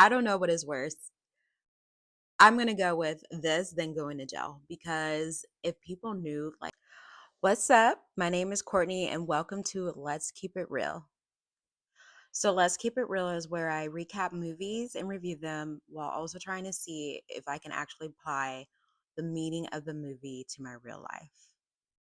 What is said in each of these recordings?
I don't know what is worse. I'm gonna go with this than going to jail because if people knew, like, what's up? My name is Courtney, and welcome to Let's Keep It Real. So, Let's Keep It Real is where I recap movies and review them while also trying to see if I can actually apply the meaning of the movie to my real life.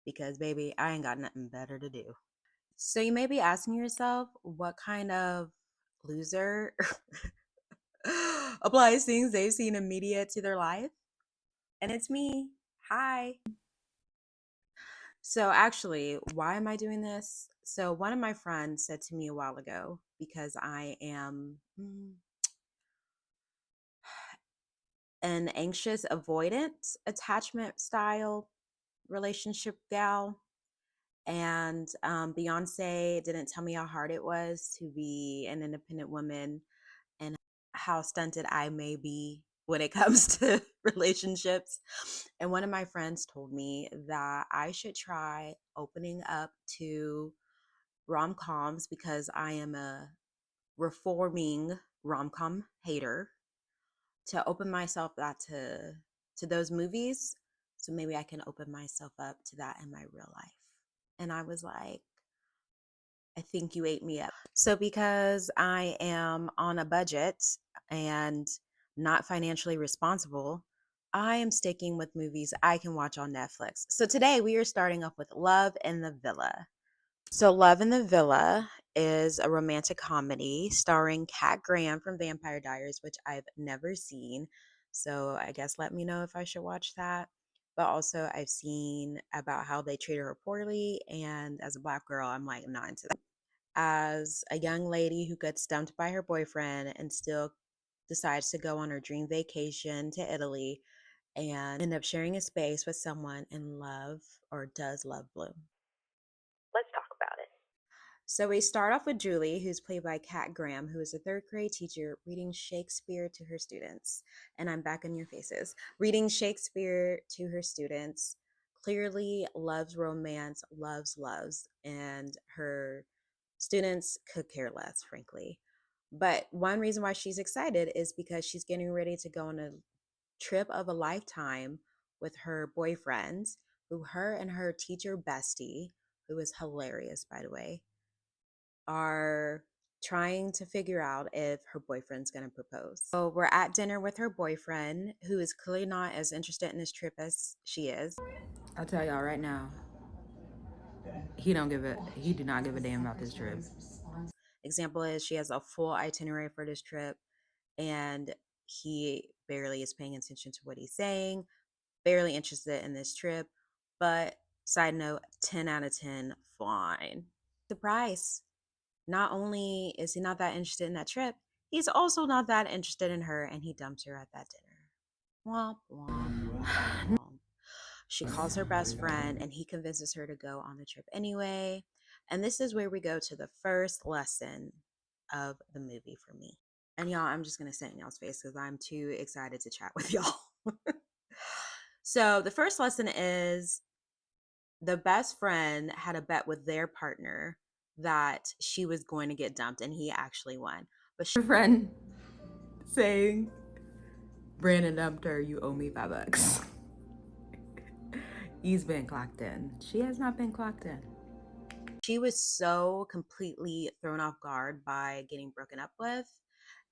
Because, baby, I ain't got nothing better to do. So, you may be asking yourself, what kind of loser applies things they've seen in media to their life? And it's me. Hi. So, actually, why am I doing this? So, one of my friends said to me a while ago, because I am an anxious avoidant attachment style relationship gal. And Beyonce didn't tell me how hard it was to be an independent woman and how stunted I may be when it comes to relationships. And one of my friends told me that I should try opening up to rom coms because I am a reforming rom com hater, to open myself that to those movies, so maybe I can open myself up to that in my real life. And I was like, I think you ate me up. So, because I am on a budget and not financially responsible, I am sticking with movies I can watch on Netflix. So, today we are starting off with Love in the Villa. So, Love in the Villa is a romantic comedy starring Kat Graham from Vampire Diaries, which I've never seen. So, I guess let me know if I should watch that. But also, I've seen about how they treated her poorly. And as a black girl, I'm like, I'm not into that. As a young lady who gets dumped by her boyfriend and still decides to go on her dream vacation to Italy and end up sharing a space with someone in love, or does love bloom? Let's talk about it. So we start off with Julie, who's played by Kat Graham, who is a third grade teacher reading Shakespeare to her students. And I'm back in your faces. Reading Shakespeare to her students, clearly loves romance, loves, and her students could care less, frankly. But one reason why she's excited is because she's getting ready to go on a trip of a lifetime with her boyfriend, who her and her teacher bestie, who is hilarious, by the way, are trying to figure out if her boyfriend's going to propose. So we're at dinner with her boyfriend, who is clearly not as interested in this trip as she is. I'll tell y'all right now, he do not give a damn about this trip. Example is she has a full itinerary for this trip and he barely is paying attention to what he's saying, barely interested in this trip. But side note, 10 out of 10, fine. Surprise. Not only is he not that interested in that trip, he's also not that interested in her, and he dumps her at that dinner. Womp womp. She calls her best friend, and he convinces her to go on the trip anyway. And this is where we go to the first lesson of the movie for me. And y'all, I'm just going to sit in y'all's face because I'm too excited to chat with y'all. So, the first lesson is the best friend had a bet with their partner that she was going to get dumped, and he actually won. But her friend saying, Brandon dumped her, you owe me $5. He's been clocked in. She has not been clocked in. She was so completely thrown off guard by getting broken up with.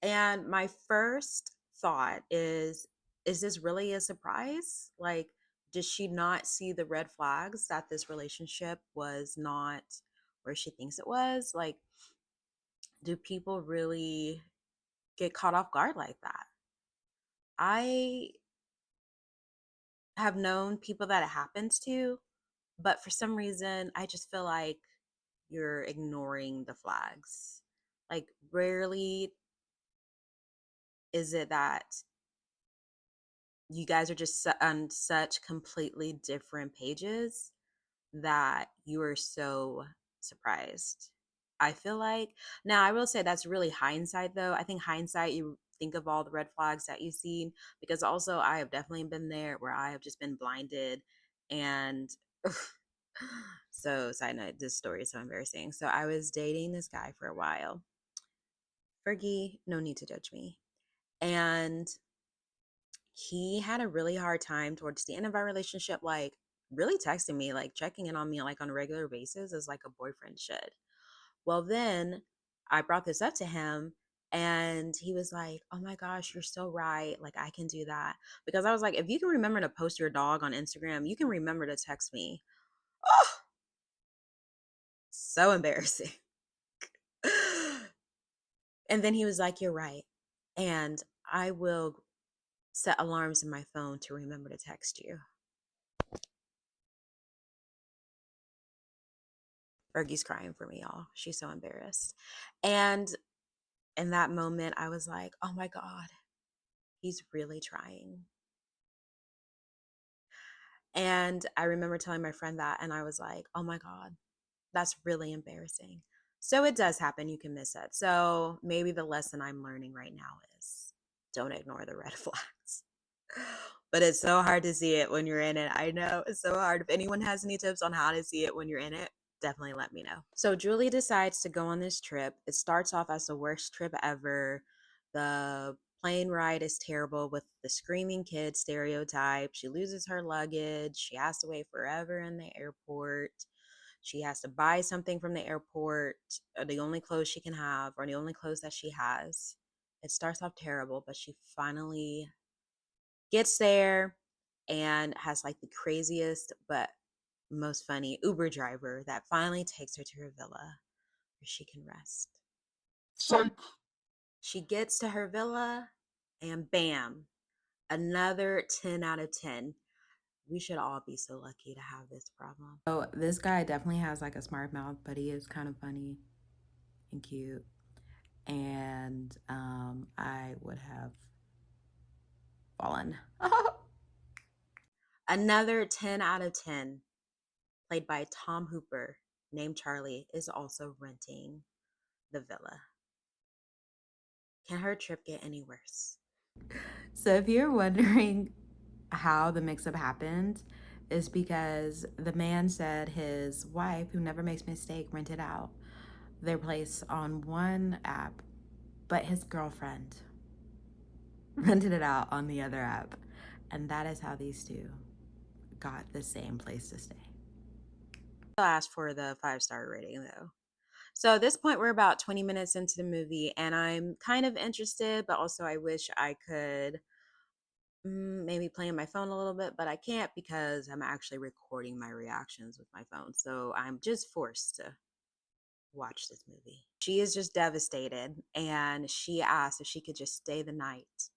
And my first thought is this really a surprise? Like, does she not see the red flags that this relationship was not where she thinks it was? Like, do people really get caught off guard like that? I have known people that it happens to, but for some reason, I just feel like you're ignoring the flags. Like, rarely is it that you guys are just on such completely different pages that you are so surprised. I feel like, now I will say that's really hindsight though. I think hindsight, you think of all the red flags that you've seen, because also I have definitely been there where I have just been blinded. And so, side note, this story is so embarrassing. So I was dating this guy for a while. Fergie, no need to judge me. And he had a really hard time towards the end of our relationship, like really texting me, like checking in on me like on a regular basis as like a boyfriend should. Well, then I brought this up to him and he was like, "Oh my gosh, you're so right. Like I can do that." Because I was like, "If you can remember to post your dog on Instagram, you can remember to text me." Oh, so embarrassing. And then he was like, "You're right. And I will set alarms in my phone to remember to text you." Fergie's crying for me, y'all. She's so embarrassed. And in that moment, I was like, "Oh my God, he's really trying." And I remember telling my friend that, and I was like, "Oh my God, that's really embarrassing." So it does happen. You can miss it. So maybe the lesson I'm learning right now is don't ignore the red flags. But it's so hard to see it when you're in it. I know it's so hard. If anyone has any tips on how to see it when you're in it, definitely let me know. So Julie decides to go on this trip. It starts off as the worst trip ever. The plane ride is terrible with the screaming kid stereotype. She loses her luggage. She has to wait forever in the airport. She has to buy something from the airport, the only clothes she can have, or the only clothes that she has. It starts off terrible, but she finally gets there and has like the craziest but most funny Uber driver that finally takes her to her villa where she can rest. Psych. She gets to her villa and bam, another 10 out of 10. We should all be so lucky to have this problem. So this guy definitely has like a smart mouth, but he is kind of funny and cute. And I would have fallen. Another 10 out of 10, played by Tom Hooper, named Charlie, is also renting the villa. Can her trip get any worse? So if you're wondering how the mix-up happened, is because the man said his wife, who never makes mistake, rented out their place on one app, but his girlfriend rented it out on the other app. And that is how these two got the same place to stay. I'll ask for the 5-star rating though. So at this point, we're about 20 minutes into the movie, and I'm kind of interested, but also I wish I could maybe play on my phone a little bit, but I can't because I'm actually recording my reactions with my phone. So I'm just forced to watch this movie. She is just devastated, and she asks if she could just stay the night.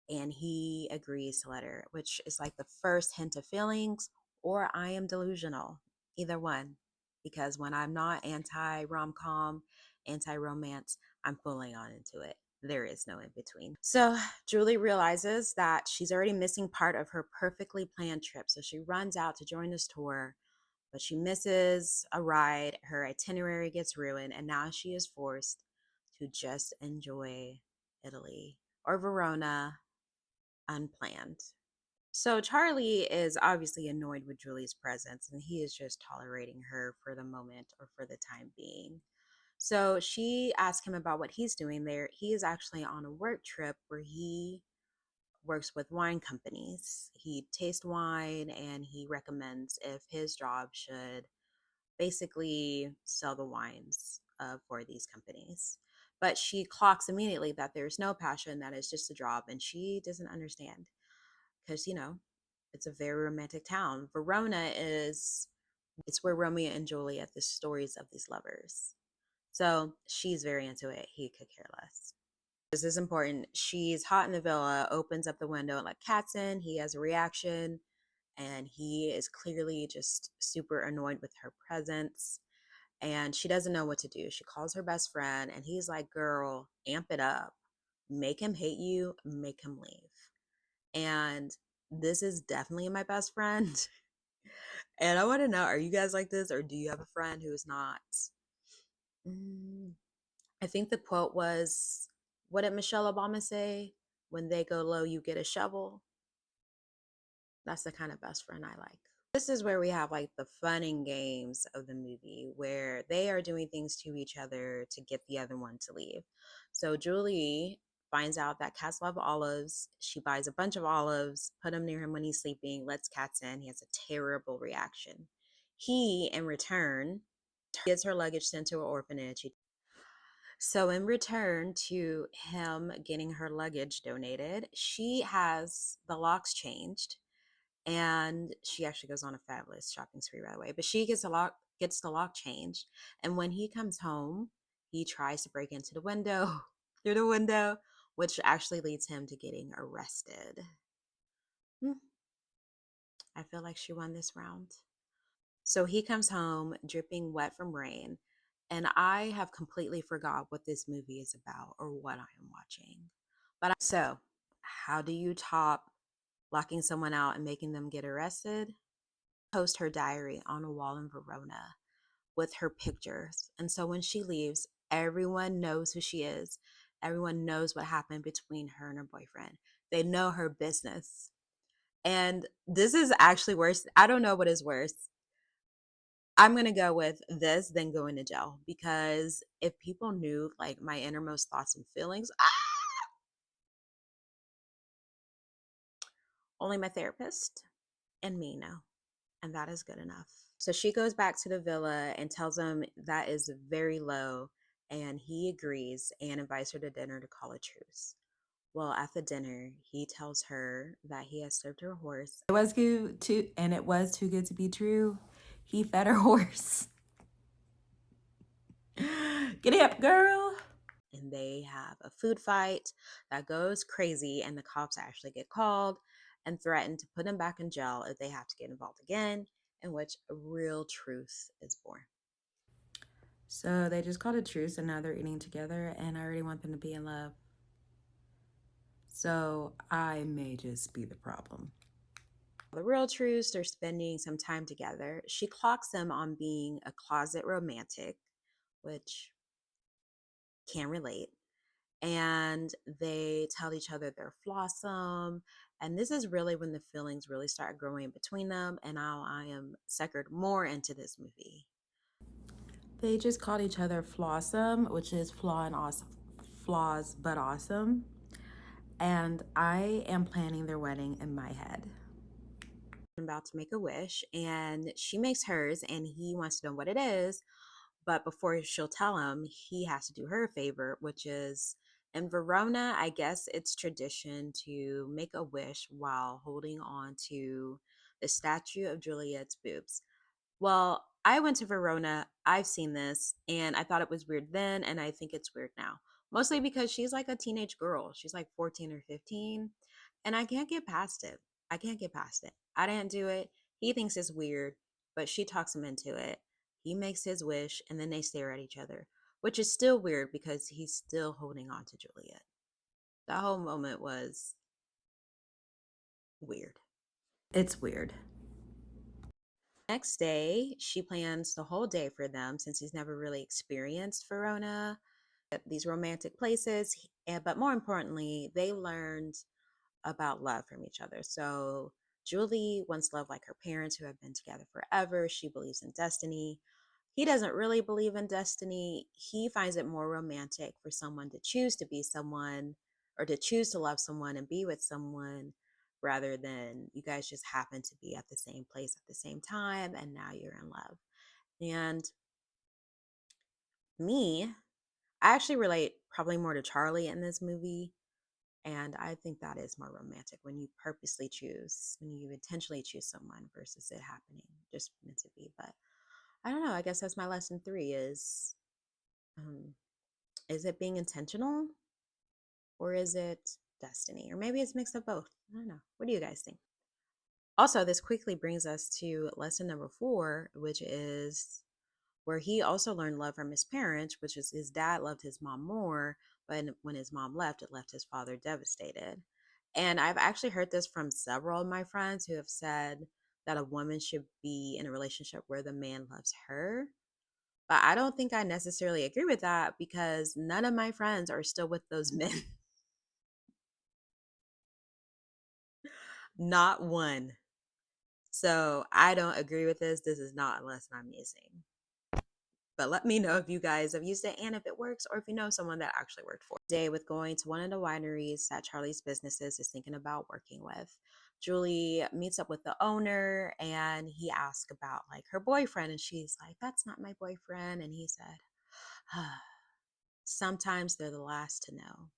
And he agrees to let her, which is like the first hint of feelings, or I am delusional. Either one. Because when I'm not anti rom com, anti romance, I'm fully on into it. There is no in between. So Julie realizes that she's already missing part of her perfectly planned trip. So she runs out to join this tour, but she misses a ride. Her itinerary gets ruined, and now she is forced to just enjoy Italy or Verona unplanned. So Charlie is obviously annoyed with Julie's presence and he is just tolerating her for the moment or for the time being. So she asked him about what he's doing there. He is actually on a work trip where he works with wine companies. He tastes wine and he recommends if his job should basically sell the wines for these companies. But she clocks immediately that there's no passion, that it's just a job, and she doesn't understand because, it's a very romantic town. Verona is, it's where Romeo and Juliet, the stories of these lovers. So she's very into it. He could care less. This is important. She's hot in the villa, opens up the window and let cats in. He has a reaction and he is clearly just super annoyed with her presence. And she doesn't know what to do. She calls her best friend and he's like, "Girl, amp it up. Make him hate you, make him leave." And this is definitely my best friend. And I want to know, are you guys like this or do you have a friend who is not? Mm, I think the quote was, what did Michelle Obama say? When they go low, you get a shovel. That's the kind of best friend I like. This is where we have like the fun and games of the movie where they are doing things to each other to get the other one to leave. So Julie finds out that cats love olives. She buys a bunch of olives, put them near him when he's sleeping, lets cats in. He has a terrible reaction. He, in return, gets her luggage sent to an orphanage. So, in return to him getting her luggage donated, she has the locks changed, and she actually goes on a fabulous shopping spree right away. But she gets the lock changed, and when he comes home, he tries to break into the window through the window, which actually leads him to getting arrested. Hmm, I feel like she won this round. So he comes home dripping wet from rain, and I have completely forgot what this movie is about or what I am watching. So, how do you top locking someone out and making them get arrested? Post her diary on a wall in Verona with her pictures. And so when she leaves, everyone knows who she is. Everyone knows what happened between her and her boyfriend. They know her business. And this is actually worse. I don't know what is worse. I'm going to go with this than going to jail, because if people knew like my innermost thoughts and feelings, only my therapist and me know. And that is good enough. So she goes back to the villa and tells him that is very low, and he agrees and invites her to dinner to call a truce. Well, at the dinner, he tells her that he has served her horse. It was good too, and it was too good to be true. He fed her horse. Get up, girl. And they have a food fight that goes crazy, and the cops actually get called and threaten to put him back in jail if they have to get involved again, in which a real truth is born. So they just called a truce and now they're eating together, and I already want them to be in love. So I may just be the problem. The real truth, they're spending some time together. She clocks him on being a closet romantic, which can relate. And they tell each other they're flawsome. And this is really when the feelings really start growing between them. And now I am suckered more into this movie. They just called each other Flawsome, which is flaw and awesome, flaws but awesome. And I am planning their wedding in my head. I'm about to make a wish, and she makes hers, and he wants to know what it is. But before she'll tell him, he has to do her a favor, which is in Verona, I guess it's tradition to make a wish while holding on to the statue of Juliet's boobs. Well, I went to Verona. I've seen this, and I thought it was weird then, and I think it's weird now. Mostly because she's like a teenage girl. She's like 14 or 15, and I can't get past it. I can't get past it. I didn't do it. He thinks it's weird, but she talks him into it. He makes his wish, and then they stare at each other, which is still weird because he's still holding on to Juliet. That whole moment was weird. It's weird. Next day, she plans the whole day for them since he's never really experienced Verona, these romantic places. But more importantly, they learned about love from each other. So Julie wants love like her parents who have been together forever. She believes in destiny. He doesn't really believe in destiny. He finds it more romantic for someone to choose to be someone, or to choose to love someone and be with someone, rather than you guys just happen to be at the same place at the same time and now you're in love. And me, I actually relate probably more to Charlie in this movie. And I think that is more romantic when you purposely choose, when you intentionally choose someone versus it happening just meant to be. But I don't know. I guess that's my lesson three um, is it being intentional, or is it destiny? Or maybe it's mixed of both. I don't know. What do you guys think? Also, this quickly brings us to lesson number four, which is where he also learned love from his parents, which is his dad loved his mom more, but when his mom left, it left his father devastated. And I've actually heard this from several of my friends who have said that a woman should be in a relationship where the man loves her. But I don't think I necessarily agree with that, because none of my friends are still with those men. Not one. So I don't agree with this. This is not a lesson I'm using. But let me know if you guys have used it and if it works, or if you know someone that actually worked for it. Day with going to one of the wineries that Charlie's businesses is thinking about working with. Julie meets up with the owner and he asks about like her boyfriend, and she's like, "That's not my boyfriend." And he said, "Sometimes they're the last to know."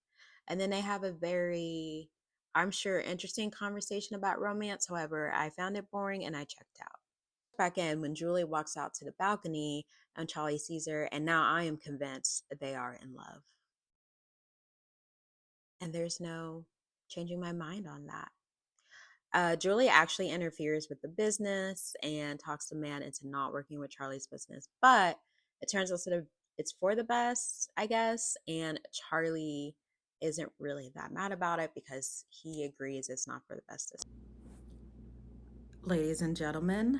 And then they have a very, I'm sure, interesting conversation about romance. However, I found it boring and I checked out. Back in when Julie walks out to the balcony and Charlie sees her, and now I am convinced that they are in love. And there's no changing my mind on that. Julie actually interferes with the business and talks the man into not working with Charlie's business, but it turns out sort of it's for the best, I guess. And Charlie isn't really that mad about it because he agrees it's not for the best. Ladies and gentlemen,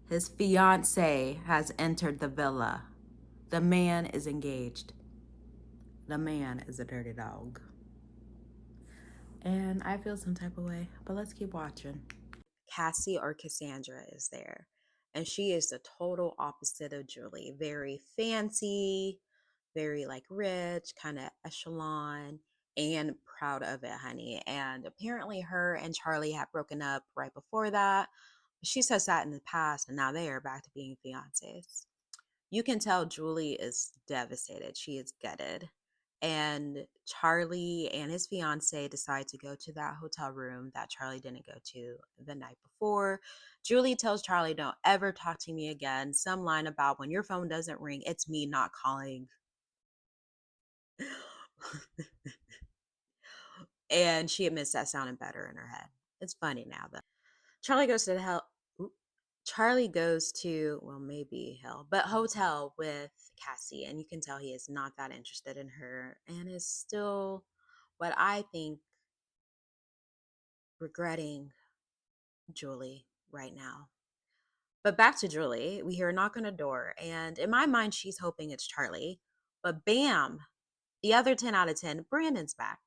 his fiance has entered the villa. The man is engaged. The man is a dirty dog. And I feel some type of way, but let's keep watching. Cassie or Cassandra is there. And she is the total opposite of Julie. Very fancy, very like rich, kind of echelon, and proud of it, honey. And apparently, her and Charlie had broken up right before that. She says that in the past, and now they are back to being fiancés. You can tell Julie is devastated. She is gutted. And Charlie and his fiance decide to go to that hotel room that Charlie didn't go to the night before. Julie tells Charlie, "Don't ever talk to me again." Some line about when your phone doesn't ring, it's me not calling. And she admits that sounded better in her head. It's funny now though. Charlie goes to the hell. Charlie goes to, well, maybe hell, but hotel with Cassie, and you can tell he is not that interested in her and is still, what I think, regretting Julie right now. But back to Julie, we hear a knock on a door, and in my mind, she's hoping it's Charlie. But bam, the other 10 out of 10, Brandon's back.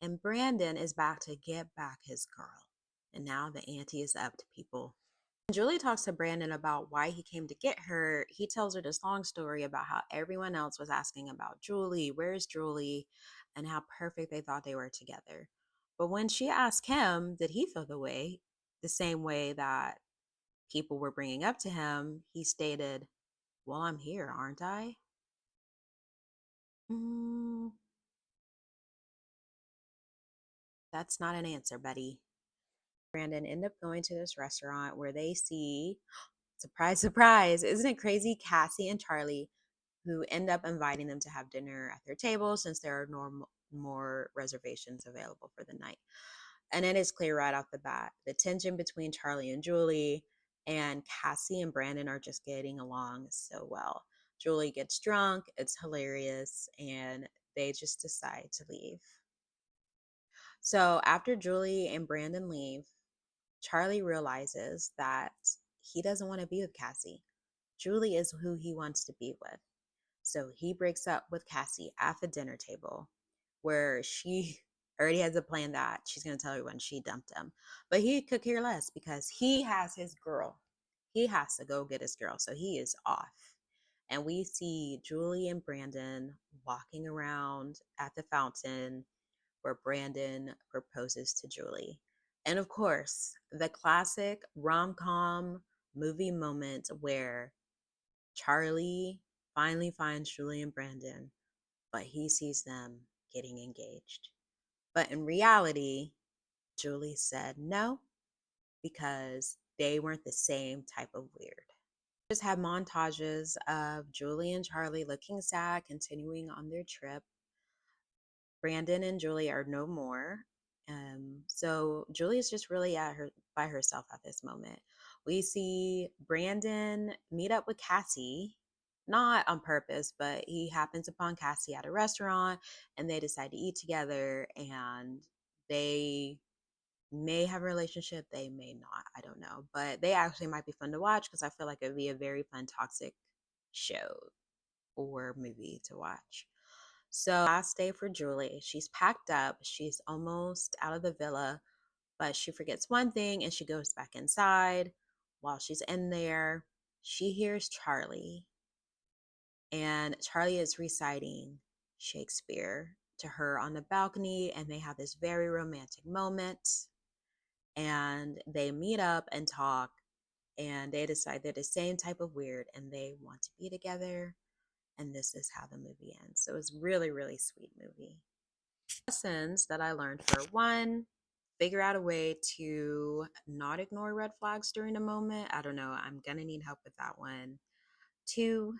And Brandon is back to get back his girl. And now the ante is up to people. Julie talks to Brandon about why he came to get her. He tells her this long story about how everyone else was asking about Julie, where's Julie, and how perfect they thought they were together. But when she asked him, did he feel the same way that people were bringing up to him, he stated, "Well, I'm here, aren't I?" Mm, that's not an answer, buddy. Brandon end up going to this restaurant where they see, surprise, surprise, isn't it crazy? Cassie and Charlie, who end up inviting them to have dinner at their table since there are more reservations available for the night. And it is clear right off the bat the tension between Charlie and Julie, and Cassie and Brandon are just getting along so well. Julie gets drunk, it's hilarious, and they just decide to leave. So after Julie and Brandon leave, Charlie realizes that he doesn't want to be with Cassie. Julie is who he wants to be with. So he breaks up with Cassie at the dinner table, where she already has a plan that she's going to tell everyone she dumped him. But he could care less because he has his girl. He has to go get his girl. So he is off. And we see Julie and Brandon walking around at the fountain where Brandon proposes to Julie. And of course, the classic rom com movie moment where Charlie finally finds Julie and Brandon, but he sees them getting engaged. But in reality, Julie said no because they weren't the same type of weird. Just have montages of Julie and Charlie looking sad, continuing on their trip. Brandon and Julie are no more. So Julie is just really at her by herself at this moment. We see Brandon meet up with Cassie, not on purpose, but he happens upon Cassie at a restaurant and they decide to eat together, and they may have a relationship, they may not, I don't know. But they actually might be fun to watch because I feel like it would be a very fun toxic show or movie to watch. So, last day for Julie. She's packed up. She's almost out of the villa, but she forgets one thing and she goes back inside. While she's in there, she hears Charlie. and Charlie is reciting Shakespeare to her on the balcony, and they have this very romantic moment. And they meet up and talk, and they decide they're the same type of weird and they want to be together. And this is how the movie ends. So it's really, really sweet movie. Lessons that I learned: for one, figure out a way to not ignore red flags during a moment. I don't know. I'm gonna need help with that one. Two,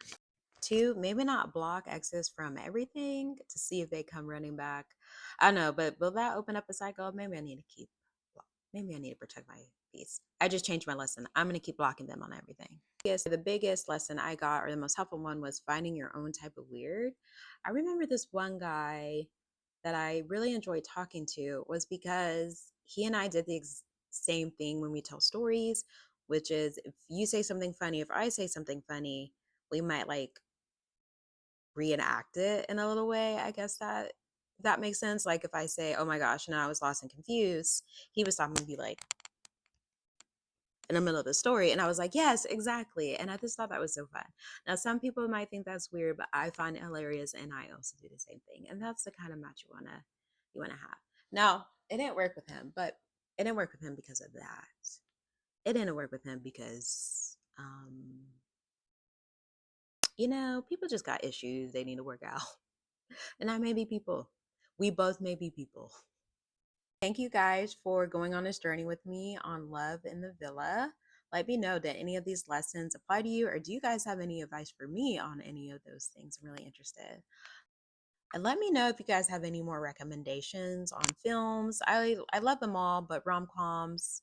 maybe not block exes from everything to see if they come running back. I don't know, but will that open up a cycle? Maybe I need to keep maybe I need to protect my peace. I just changed my lesson. I'm going to keep blocking them on everything. Yes, the biggest lesson I got, or the most helpful one, was finding your own type of weird. I remember this one guy that I really enjoyed talking to was because he and I did the same thing when we tell stories, which is if you say something funny, if I say something funny, we might like reenact it in a little way. I guess that makes sense. Like if I say, "Oh my gosh," and I was lost and confused, he was talking to me like in the middle of the story, and I was like, "Yes, exactly." And I just thought that was so fun. Now, some people might think that's weird, but I find it hilarious, and I also do the same thing. And that's the kind of match you wanna have. Now, it didn't work with him, but it didn't work with him because of that. It didn't work with him because people just got issues they need to work out. And I may be people. We both may be people. Thank you guys for going on this journey with me on Love in the Villa. Let me know, that any of these lessons apply to you, or do you guys have any advice for me on any of those things? I'm really interested. And let me know if you guys have any more recommendations on films. I love them all, but rom-coms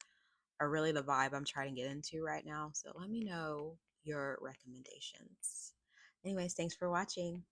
are really the vibe I'm trying to get into right now. So let me know your recommendations. Anyways, thanks for watching.